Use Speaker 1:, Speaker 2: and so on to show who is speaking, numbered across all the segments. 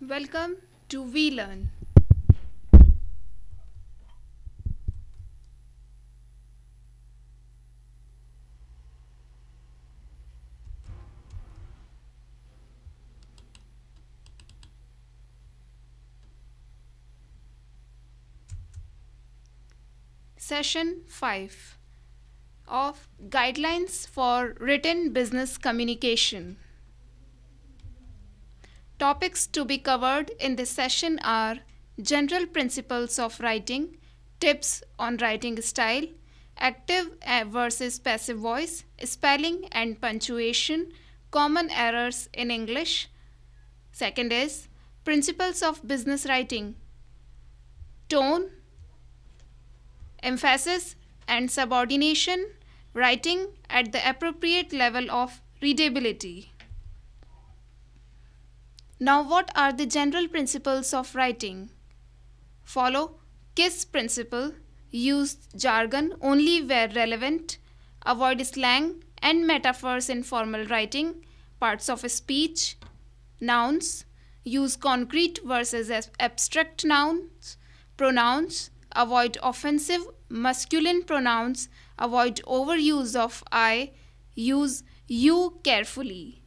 Speaker 1: Welcome to We Learn. Session 5 of Guidelines for Written Business Communication. Topics to be covered in this session are general principles of writing, tips on writing style, active versus passive voice, spelling and punctuation, common errors in English. Second is principles of business writing, tone, emphasis and subordination, writing at the appropriate level of readability. Now, what are the general principles of writing? Follow KISS principle, use jargon only where relevant, avoid slang and metaphors in formal writing, parts of speech, nouns, use concrete versus abstract nouns, pronouns, avoid offensive masculine pronouns, avoid overuse of I, use you carefully.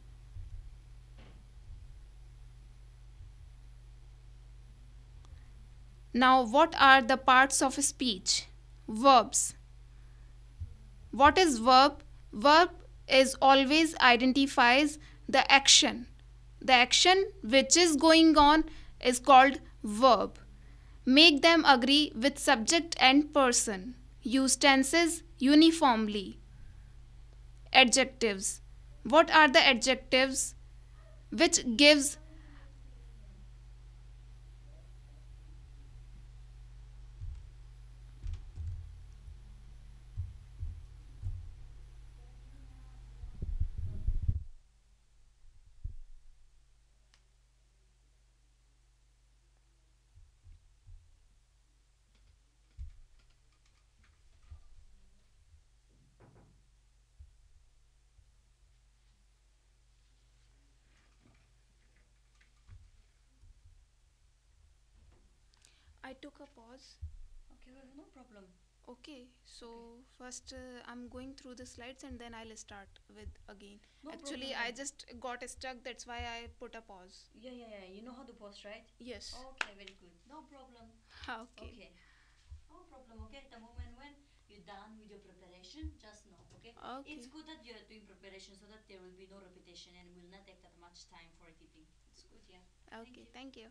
Speaker 1: Now, what are the parts of speech? Verbs. What is verb? Verb is always identifies the action. The action which is going on is called verb. Make them agree with subject and person. Use tenses uniformly. Adjectives. What are the adjectives? Which gives I took a pause.
Speaker 2: Okay, well, no problem.
Speaker 1: Okay, so
Speaker 2: Okay.
Speaker 1: first I'm going through the slides and then I'll start with again.
Speaker 2: No
Speaker 1: Actually,
Speaker 2: problem
Speaker 1: I
Speaker 2: then.
Speaker 1: just got stuck, that's why I put a pause.
Speaker 2: Yeah. You know how to post, right?
Speaker 1: Yes.
Speaker 2: Okay, very good. No problem.
Speaker 1: Okay.
Speaker 2: Okay. No problem. Okay, the moment when you're done with your preparation, just know. Okay. It's
Speaker 1: Okay.
Speaker 2: good that you're doing preparation so that there will be no repetition and will not take that much time for editing. It's good, yeah. Thank
Speaker 1: Okay,
Speaker 2: you.
Speaker 1: thank you.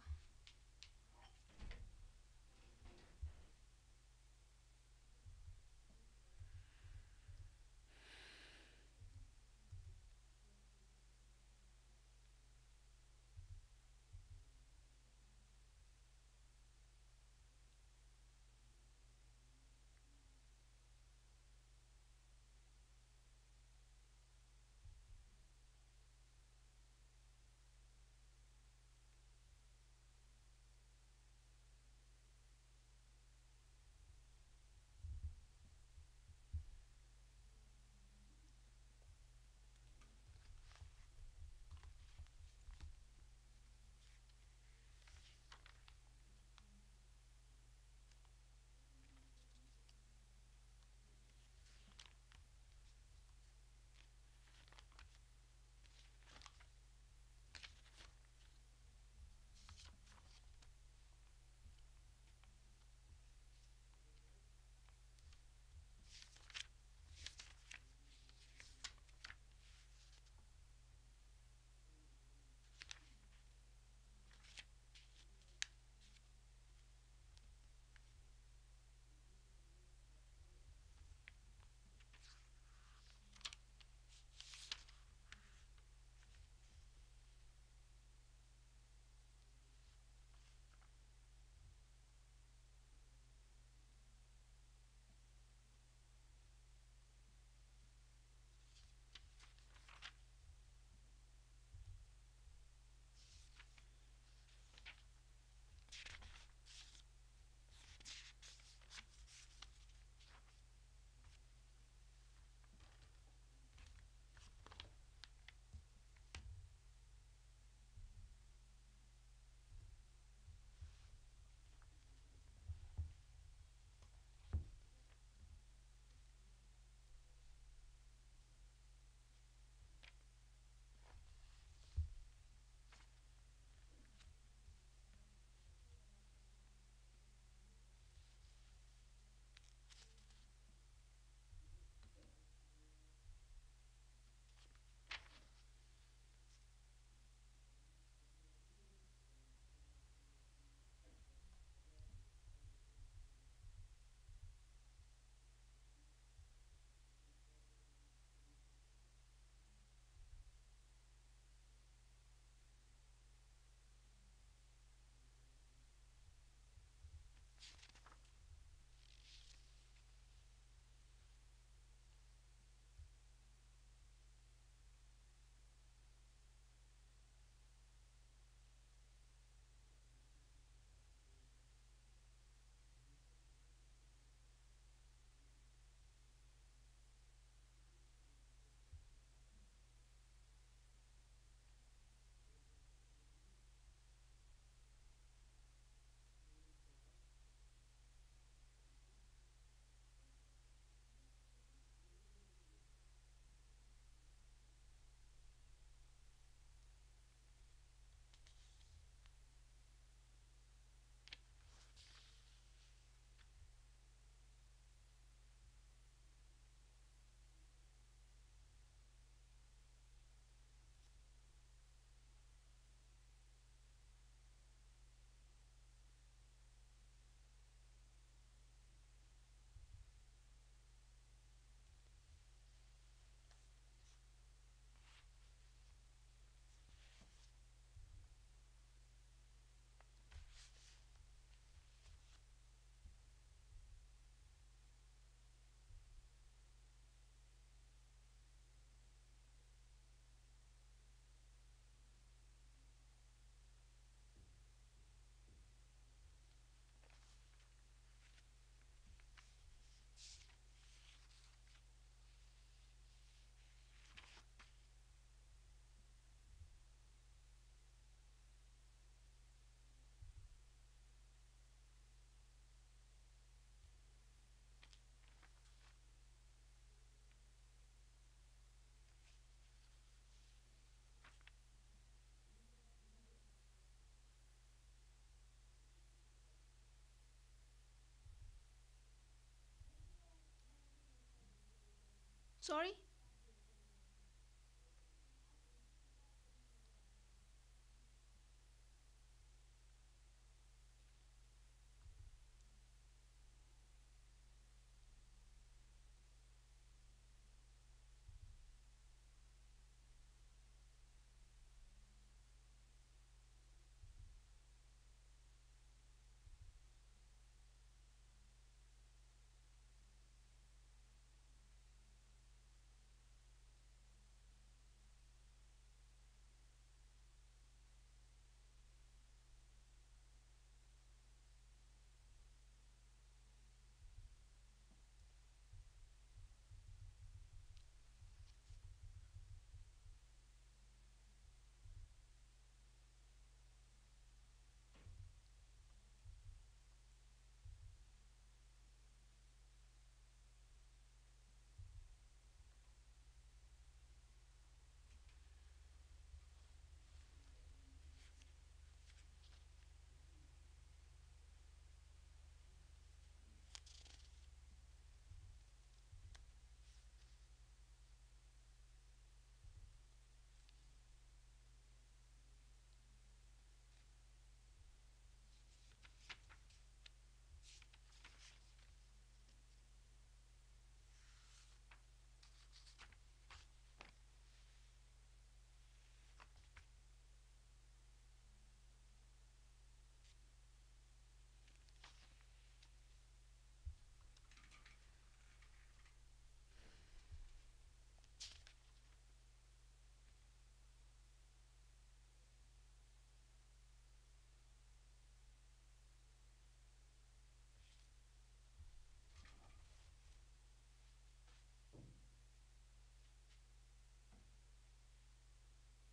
Speaker 1: Sorry?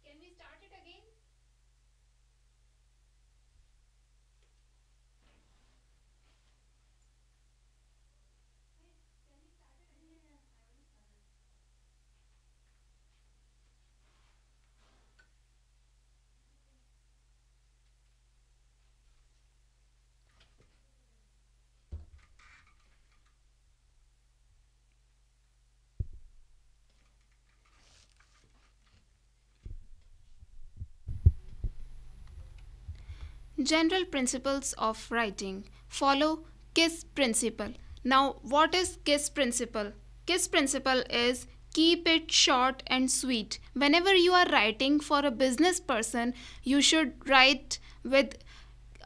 Speaker 1: Can we start it again? General principles of writing. Follow KISS principle. Now, what is KISS principle? KISS principle is keep it short and sweet. Whenever you are writing for a business person, you should write with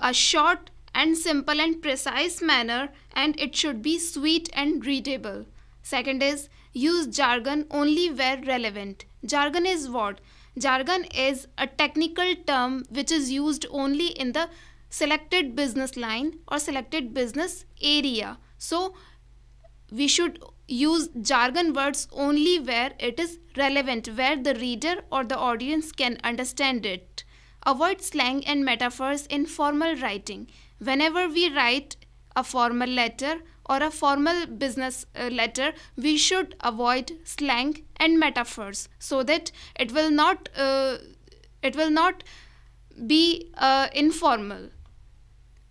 Speaker 1: a short and simple and precise manner, and it should be sweet and readable. Second is use jargon only where relevant. Jargon is what? Jargon is a technical term which is used only in the selected business line or selected business area. So, we should use jargon words only where it is relevant, where the reader or the audience can understand it. Avoid slang and metaphors in formal writing. Whenever we write a formal letter or a formal business letter, we should avoid slang and metaphors so that it will not be informal.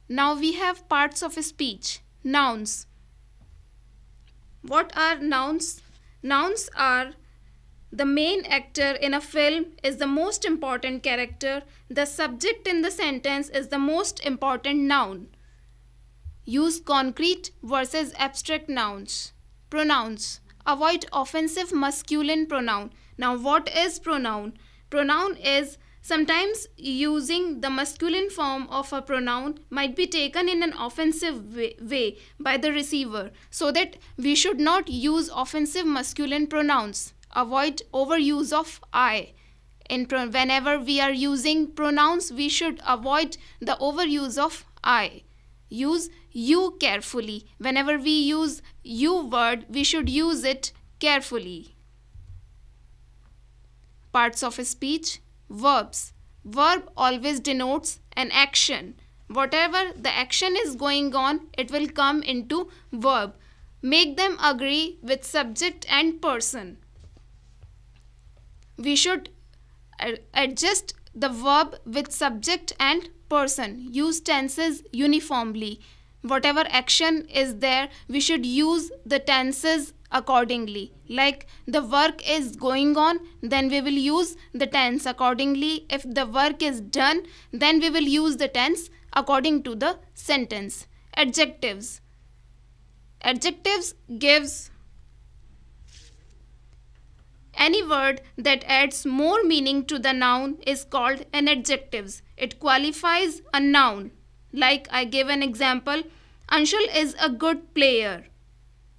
Speaker 1: Now we have parts of speech. Nouns. What are nouns? Nouns are the main actor in a film is the most important character. The subject in the sentence is the most important noun. Use concrete versus abstract nouns. Pronouns. Avoid offensive masculine pronoun. Now, what is pronoun? Pronoun is sometimes using the masculine form of a pronoun might be taken in an offensive way by the receiver, so that we should not use offensive masculine pronouns. Avoid overuse of I. Whenever we are using pronouns, we should avoid the overuse of I. Use you carefully. Whenever we use you word, we should use it carefully. Parts of speech. Verbs. Verb always denotes an action. Whatever the action is going on, it will come into verb. Make them agree with subject and person. We should adjust the verb with subject and person. Use tenses uniformly. Whatever action is there, we should use the tenses accordingly. Like the work is going on, then we will use the tense accordingly. If the work is done, then we will use the tense according to the sentence. Adjectives. Adjectives gives any word that adds more meaning to the noun is called an adjective. It qualifies a noun. Like I give an example, Anshul is a good player.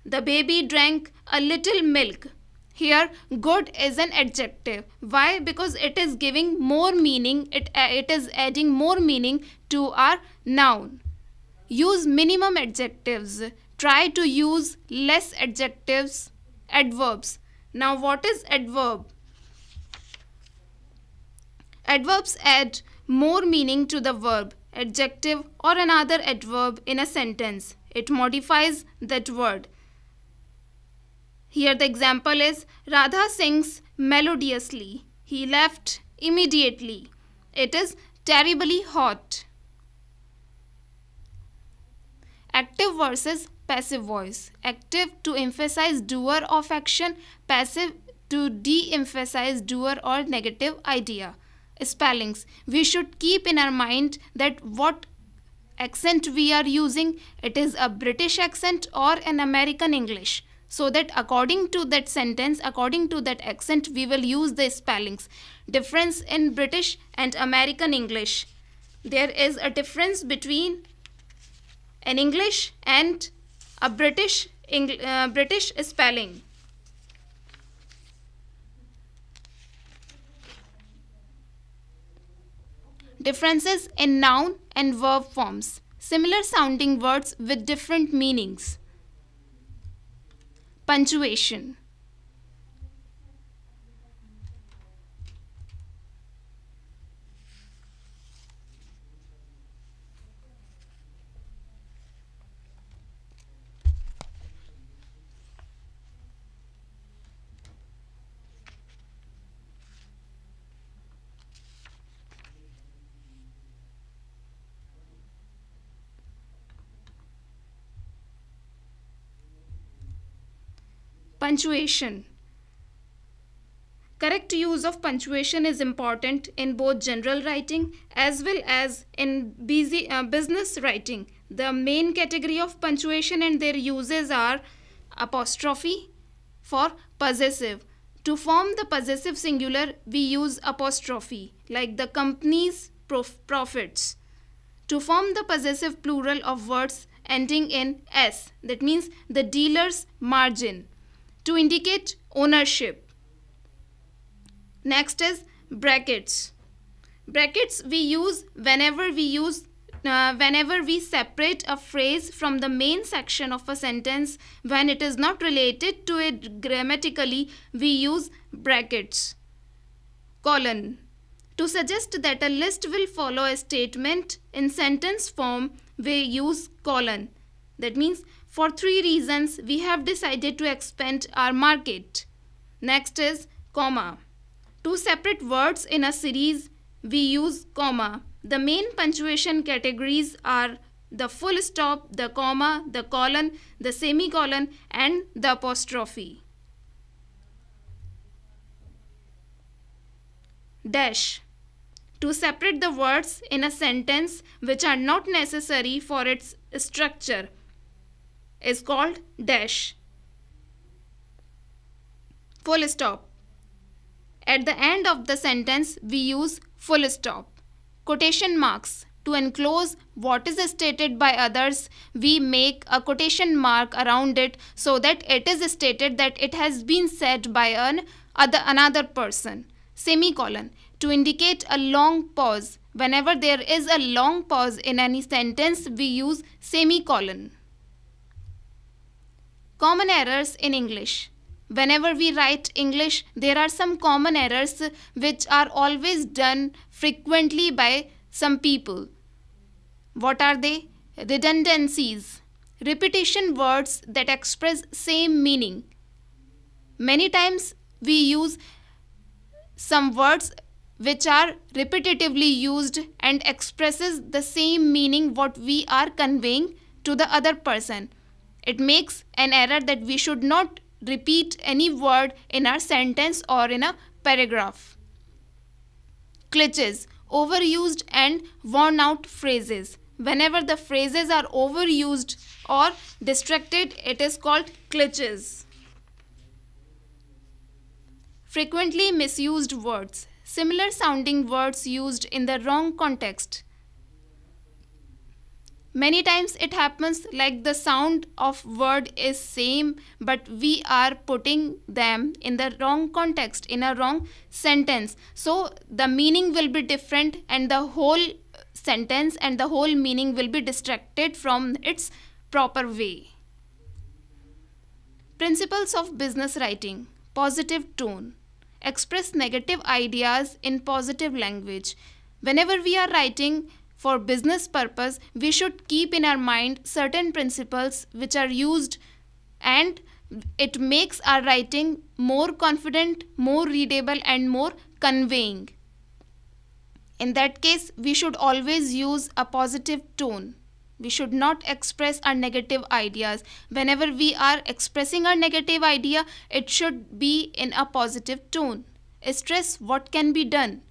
Speaker 1: The baby drank a little milk. Here, good is an adjective. Why? Because it is giving more meaning, it is adding more meaning to our noun. Use minimum adjectives. Try to use less adjectives. Adverbs. Now, what is adverb? Adverbs add more meaning to the verb, adjective, or another adverb in a sentence. It modifies that word. Here the example is Radha sings melodiously. He left immediately. It is terribly hot. Active versus passive voice. Active to emphasize doer of action, passive to de-emphasize doer or negative idea. Spellings. We should keep in our mind that what accent we are using. It is a British accent or an American English. So that according to that sentence, according to that accent, we will use the spellings. Difference in British and American English. There is a difference between an English and a British spelling. Differences in noun and verb forms. Similar sounding words with different meanings. Punctuation. Punctuation. Correct use of punctuation is important in both general writing as well as in business writing. The main category of punctuation and their uses are apostrophe for possessive. To form the possessive singular, we use apostrophe, like the company's profits. To form the possessive plural of words ending in s, that means the dealer's margin. To indicate ownership. Next is brackets. Brackets we use whenever we separate a phrase from the main section of a sentence. When it is not related to it grammatically, we use brackets. Colon. To suggest that a list will follow a statement in sentence form, we use colon. That means for 3 reasons we have decided to expand our market. Next is comma. To separate words in a series, we use comma. The main punctuation categories are the full stop, the comma, the colon, the semicolon, and the apostrophe. Dash. To separate the words in a sentence which are not necessary for its structure is called dash. Full stop. At the end of the sentence, we use full stop. Quotation marks. To enclose what is stated by others, we make a quotation mark around it so that it is stated that it has been said by another person. Semicolon. To indicate a long pause. Whenever there is a long pause in any sentence, we use semicolon. Common errors in English. Whenever we write English, there are some common errors which are always done frequently by some people. What are they? Redundancies. Repetition words that express same meaning. Many times we use some words which are repetitively used and expresses the same meaning what we are conveying to the other person. It makes an error that we should not repeat any word in our sentence or in a paragraph. Glitches, overused and worn out phrases. Whenever the phrases are overused or distracted, it is called glitches. Frequently misused words. Similar sounding words used in the wrong context. Many times it happens like the sound of word is same, but we are putting them in the wrong context, in a wrong sentence. So the meaning will be different and the whole sentence and the whole meaning will be distracted from its proper way. Principles of business writing. Positive tone. Express negative ideas in positive language. Whenever we are writing for business purpose, we should keep in our mind certain principles which are used, and it makes our writing more confident, more readable and more conveying. In that case, we should always use a positive tone. We should not express our negative ideas. Whenever we are expressing our negative idea, it should be in a positive tone. Stress what can be done.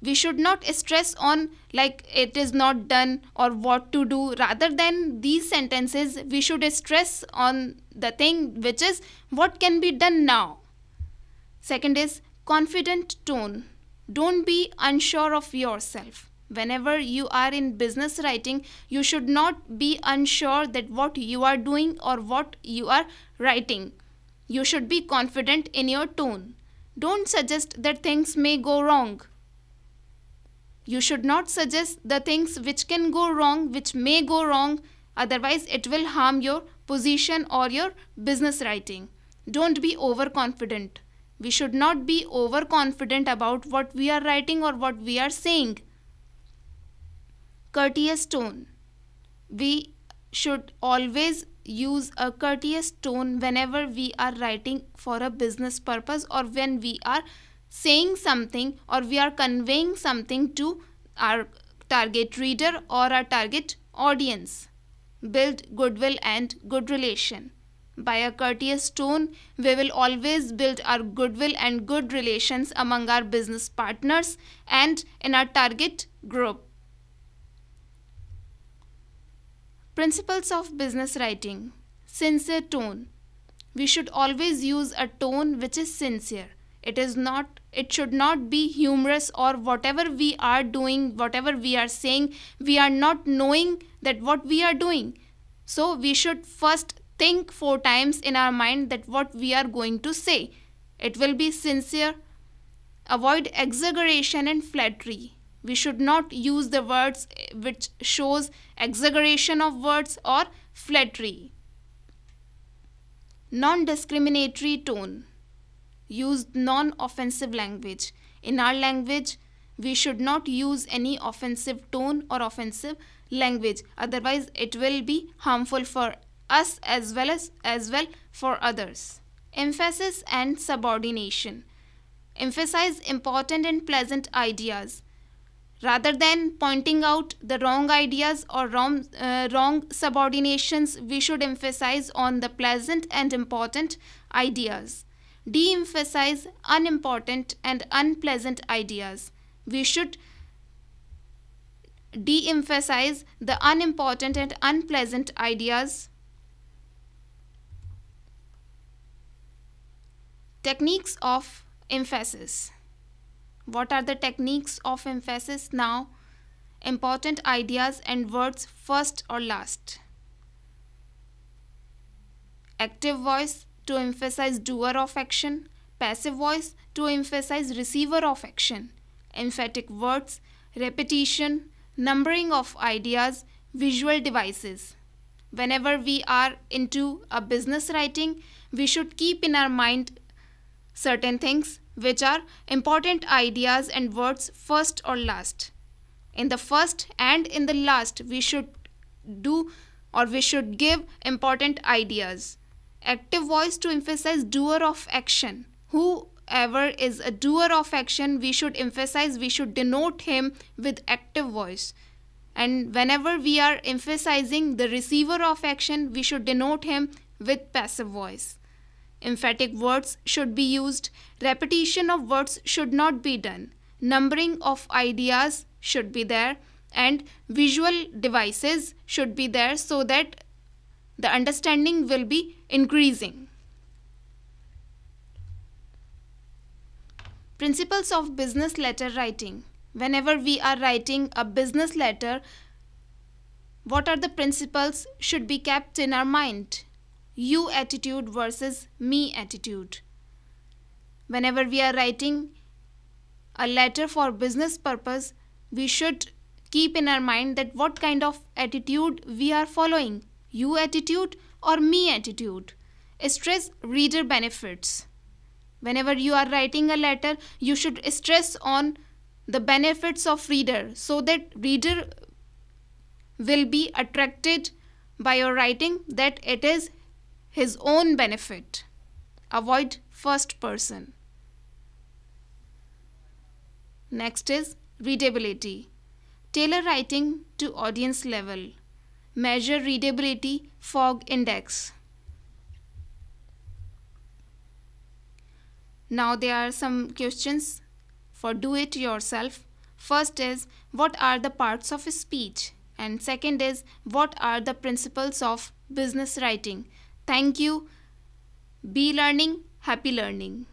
Speaker 1: We should not stress on like it is not done or what to do. Rather than these sentences, we should stress on the thing which is what can be done now. Second is confident tone. Don't be unsure of yourself. Whenever you are in business writing, you should not be unsure that what you are doing or what you are writing. You should be confident in your tone. Don't suggest that things may go wrong. You should not suggest the things which can go wrong, which may go wrong, otherwise it will harm your position or your business writing. Don't be overconfident. We should not be overconfident about what we are writing or what we are saying. Courteous tone. We should always use a courteous tone whenever we are writing for a business purpose or when we are saying something or we are conveying something to our target reader or our target audience. Build goodwill and good relation. By a courteous tone, we will always build our goodwill and good relations among our business partners and in our target group. Principles of business writing. Sincere tone. We should always use a tone which is sincere. It should not be humorous or whatever we are doing, whatever we are saying, we are not knowing that what we are doing. So we should first think 4 times in our mind that what we are going to say. It will be sincere. Avoid exaggeration and flattery. We should not use the words which shows exaggeration of words or flattery. Non-discriminatory tone. Use non-offensive language. In our language, we should not use any offensive tone or offensive language. Otherwise, it will be harmful for us as well for others. Emphasis and subordination. Emphasize important and pleasant ideas. Rather than pointing out the wrong ideas or wrong subordinations, we should emphasize on the pleasant and important ideas. De-emphasize unimportant and unpleasant ideas. We should de-emphasize the unimportant and unpleasant ideas. Techniques of emphasis. What are the techniques of emphasis now? Important ideas and words first or last. Active voice to emphasize doer of action. Passive voice to emphasize receiver of action. Emphatic words, repetition, numbering of ideas, visual devices. Whenever we are into a business writing, we should keep in our mind certain things which are important ideas and words first or last. In the first and in the last, we should give important ideas. Active voice to emphasize doer of action. Whoever is a doer of action, we should emphasize, we should denote him with active voice. And whenever we are emphasizing the receiver of action, we should denote him with passive voice. Emphatic words should be used. Repetition of words should not be done. Numbering of ideas should be there. And visual devices should be there so that the understanding will be increasing. Principles of business letter writing. Whenever we are writing a business letter, what are the principles should be kept in our mind? You attitude versus me attitude. Whenever we are writing a letter for business purpose, we should keep in our mind that what kind of attitude we are following, you attitude or me attitude. Stress reader benefits. Whenever you are writing a letter, you should stress on the benefits of reader so that reader will be attracted by your writing, that it is his own benefit. Avoid first person. Next is readability. Tailor writing to audience level. Measure readability fog index. Now there are some questions for do it yourself. First is what are the parts of speech? And second is what are the principles of business writing? Thank you. Be learning, happy learning.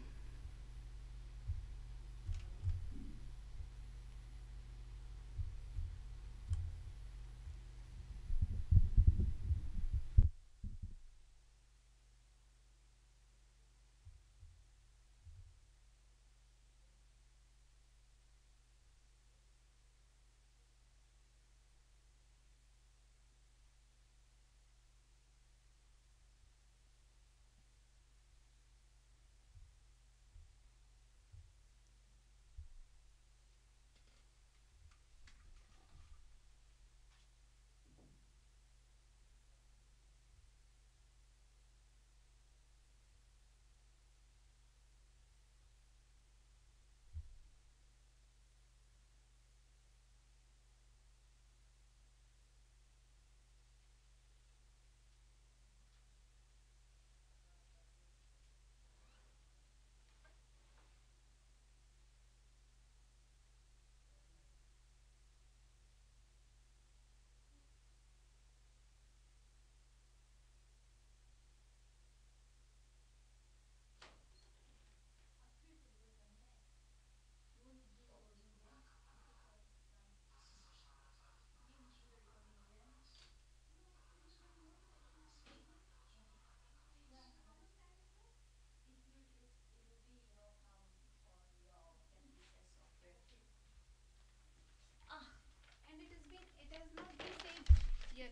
Speaker 1: It has not been saved yet.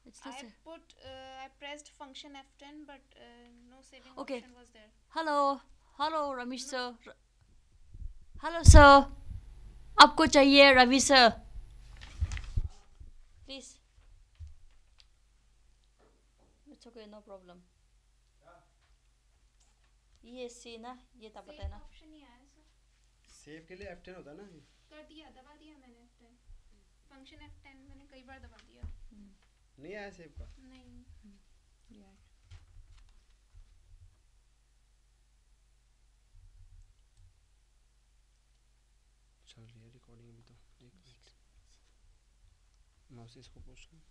Speaker 2: It's not safe.
Speaker 1: I pressed function F10, but no saving
Speaker 2: Okay.
Speaker 1: option was there.
Speaker 2: Hello hello Ramesh sir hello sir आपको चाहिए Ravi sir please it's okay no problem ये सी ना ये तब बताए ना
Speaker 1: option नहीं आया सर।
Speaker 3: सेव के लिए F10 होता है ना।
Speaker 1: कर दिया, दबा दिया मैंने F10। फंक्शन F10 मैंने कई बार दबा दिया।
Speaker 3: नहीं आया सेव का।
Speaker 1: नहीं।
Speaker 3: चल रही है रिकॉर्डिंग अभी तो। एक मिनट मैं उसे इसको पोस्ट करूँ।